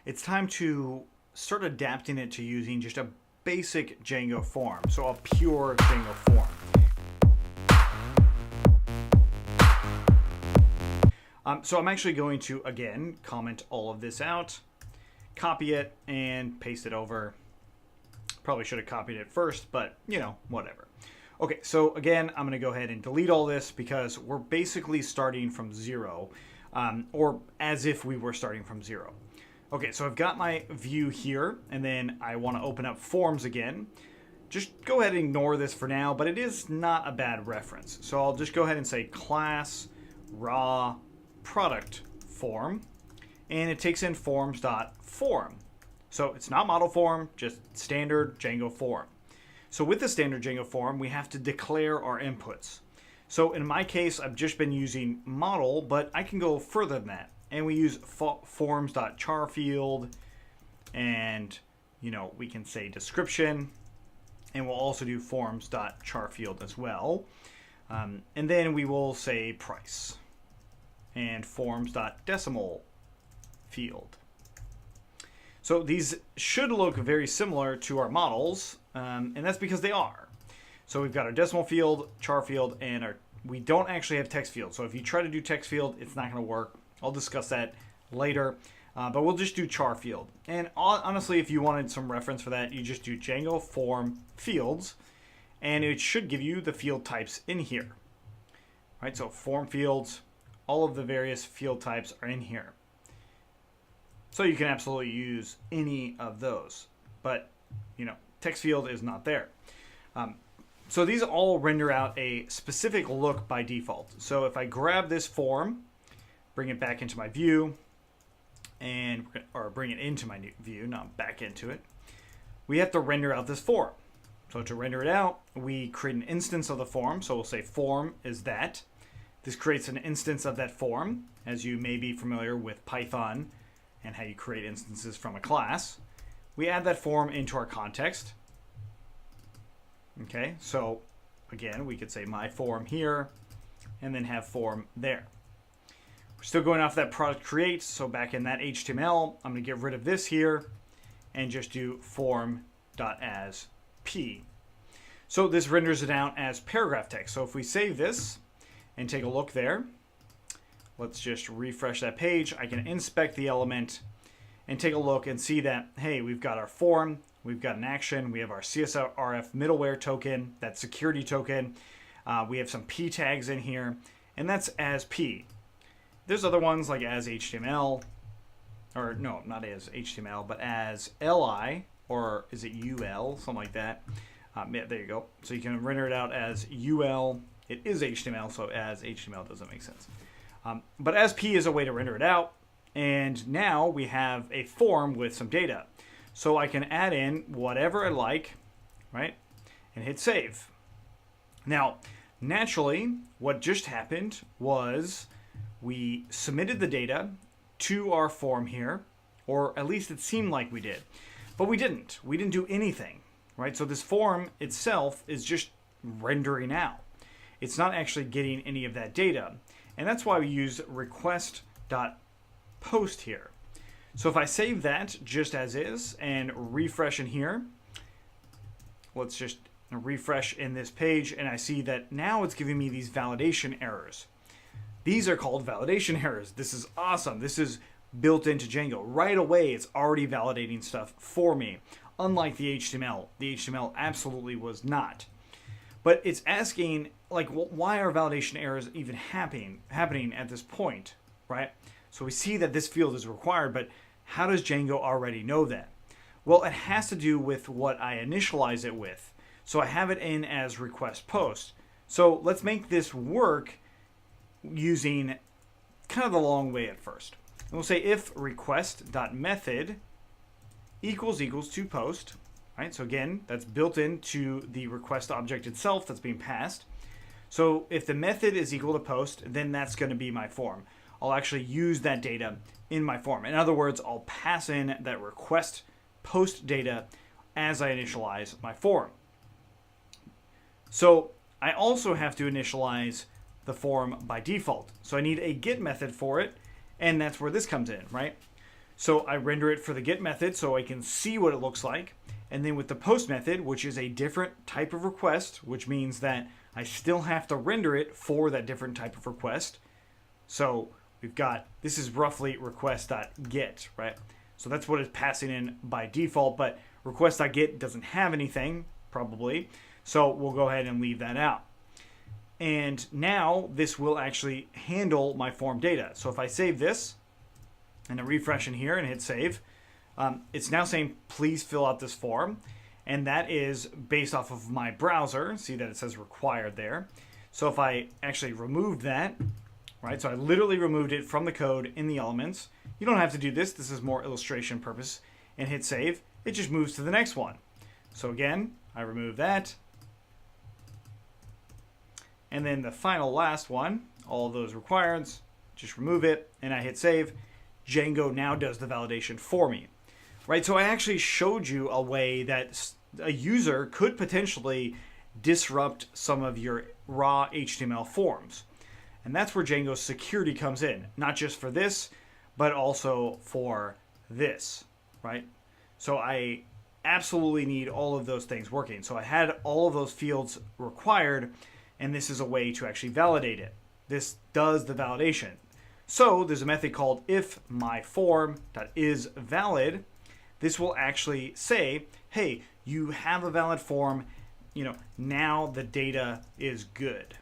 it's time to start adapting it to using just a basic Django form, so a pure Django form. So I'm actually going to, again, comment all of this out, copy it, and paste it over. Probably should have copied it first, but, whatever. Okay, so again, I'm going to go ahead and delete all this because we're basically starting from zero, or as if we were starting from zero. Okay, so I've got my view here, and then I want to open up forms again. Just go ahead and ignore this for now, but it is not a bad reference. So I'll just go ahead and say class raw product form, and it takes in forms.form. So it's not model form, just standard Django form. So with the standard Django form, we have to declare our inputs. So in my case, I've just been using model, but I can go further than that. And we use forms.char field, and we can say description, and we'll also do forms.char field as well. And then we will say price and forms.decimal field. So these should look very similar to our models, and that's because they are. So we've got our decimal field, char field, and we don't actually have text field. So if you try to do text field, it's not going to work. I'll discuss that later, but we'll just do char field. And honestly, if you wanted some reference for that, you just do Django form fields, and it should give you the field types in here. Right, so form fields, all of the various field types are in here. So you can absolutely use any of those, but text field is not there. So these all render out a specific look by default. So if I grab this form, bring it back into my view, or bring it into my new view, not back into it, we have to render out this form. So to render it out, we create an instance of the form. So we'll say form is that. This creates an instance of that form, as you may be familiar with Python and how you create instances from a class. We add that form into our context. Okay, so again, we could say my form here, and then have form there. We're still going off that product create, so back in that HTML, I'm going to get rid of this here and just do form.asp. So this renders it out as paragraph text. So if we save this and take a look there, let's just refresh that page. I can inspect the element and take a look and see that, hey, we've got our form, we've got an action, we have our CSRF middleware token, that security token, we have some p tags in here, and that's as p. There's other ones like as HTML, or no, not as HTML, but as li, or is it ul, something like that. Yeah, there you go. So you can render it out as ul. It is HTML, so as HTML doesn't make sense. But as p is a way to render it out, and now we have a form with some data. So I can add in whatever I like, right, and hit save. Now, naturally, what just happened was we submitted the data to our form here, or at least it seemed like we did. But we didn't. We didn't do anything, right? So this form itself is just rendering out. It's not actually getting any of that data. And that's why we use request.post here. So if I save that just as is and refresh in here, let's just refresh in this page, and I see that now it's giving me these validation errors. These are called validation errors. This is awesome. This is built into Django. Right away, it's already validating stuff for me, unlike the HTML. The HTML absolutely was not. But it's asking, like, why are validation errors even happening at this point, right? So we see that this field is required, but how does Django already know that? Well, it has to do with what I initialize it with. So I have it in as request post. So let's make this work using kind of the long way at first. And we'll say if request.method equals to post, right? So again, that's built into the request object itself that's being passed. So if the method is equal to post, then that's going to be my form. I'll actually use that data in my form. In other words, I'll pass in that request post data as I initialize my form. So I also have to initialize the form by default. So I need a get method for it, and that's where this comes in, right? So I render it for the get method so I can see what it looks like. And then with the post method, which is a different type of request, which means that I still have to render it for that different type of request. So we've got, this is roughly request.get, right? So that's what it's passing in by default, but request.get doesn't have anything, probably. So we'll go ahead and leave that out. And now this will actually handle my form data. So if I save this and I refresh in here and hit save, it's now saying, please fill out this form. And that is based off of my browser. See that it says required there. So if I actually removed that, right? So I literally removed it from the code in the elements. You don't have to do this. This is more illustration purpose. And hit save. It just moves to the next one. So again, I remove that. And then the final last one, all of those requirements, just remove it. And I hit save. Django now does the validation for me. Right? So I actually showed you a way that a user could potentially disrupt some of your raw HTML forms. And that's where Django's security comes in, not just for this, but also for this, right? So I absolutely need all of those things working. So I had all of those fields required, and this is a way to actually validate it. This does the validation. So there's a method called ifMyForm.isValid. This will actually say, hey, you have a valid form, now the data is good.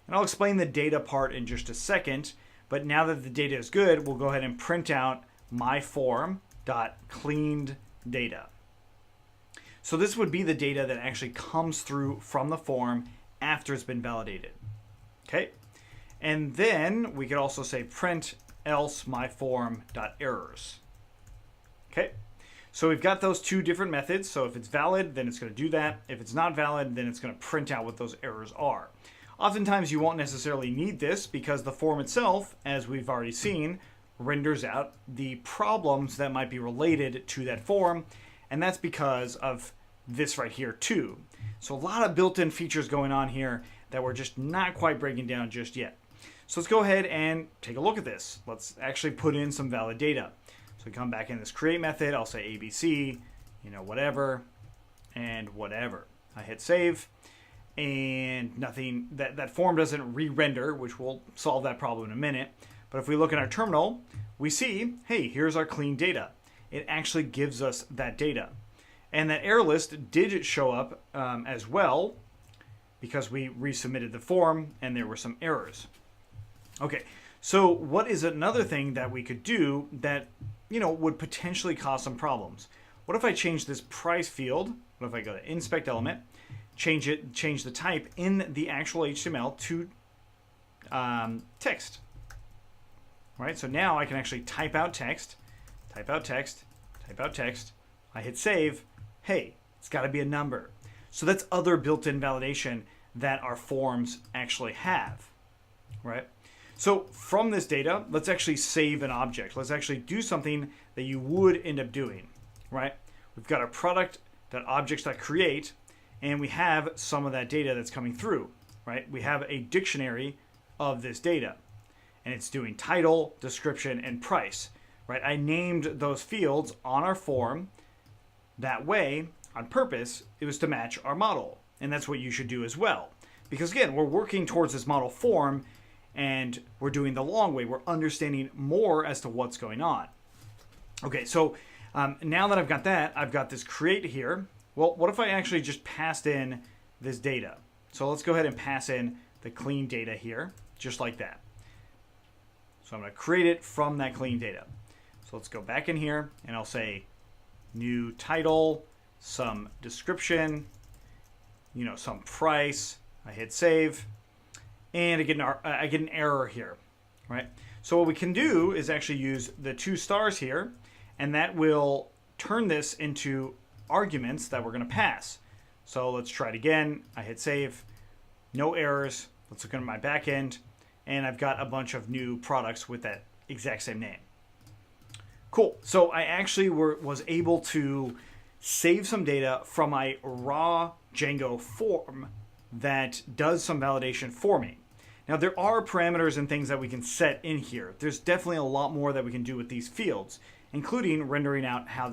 And I'll explain the data part in just a second, but now that the data is good, we'll go ahead and print out myForm.cleanedData. So this would be the data that actually comes through from the form after it's been validated. Okay? And then we could also say print else myForm.errors. Okay? So we've got those two different methods. So if it's valid, then it's going to do that. If it's not valid, then it's going to print out what those errors are. Oftentimes you won't necessarily need this because the form itself, as we've already seen, renders out the problems that might be related to that form, and that's because of this right here too. So a lot of built-in features going on here that we're just not quite breaking down just yet. So let's go ahead and take a look at this. Let's actually put in some valid data. So we come back in this create method, I'll say ABC, whatever, and whatever. I hit save. And nothing, that form doesn't re-render, which will solve that problem in a minute. But if we look in our terminal, we see, hey, here's our clean data. It actually gives us that data. And that error list did show up as well because we resubmitted the form and there were some errors. Okay, so what is another thing that we could do that, would potentially cause some problems? What if I change this price field? What if I go to inspect element? Change the type in the actual HTML to text. Right? So now I can actually type out text. I hit save. Hey, it's got to be a number. So that's other built-in validation that our forms actually have. Right? So from this data, let's actually save an object. Let's actually do something that you would end up doing. Right? We've got our product.objects.create. And we have some of that data that's coming through, right? We have a dictionary of this data. And it's doing title, description, and price, right? I named those fields on our form. That way, on purpose, it was to match our model. And that's what you should do as well. Because again, we're working towards this model form, and we're doing the long way. We're understanding more as to what's going on. Okay, so now that I've got that, I've got this create here. Well, what if I actually just passed in this data? So let's go ahead and pass in the clean data here, just like that. So I'm going to create it from that clean data. So let's go back in here, and I'll say new title, some description, some price. I hit save, and I get an error here, right? So what we can do is actually use the 2 stars here, and that will turn this into arguments that we're going to pass. So let's try it again. I hit save. No errors. Let's look at my back end. And I've got a bunch of new products with that exact same name. Cool. So I actually was able to save some data from my raw Django form that does some validation for me. Now, there are parameters and things that we can set in here. There's definitely a lot more that we can do with these fields, including rendering out how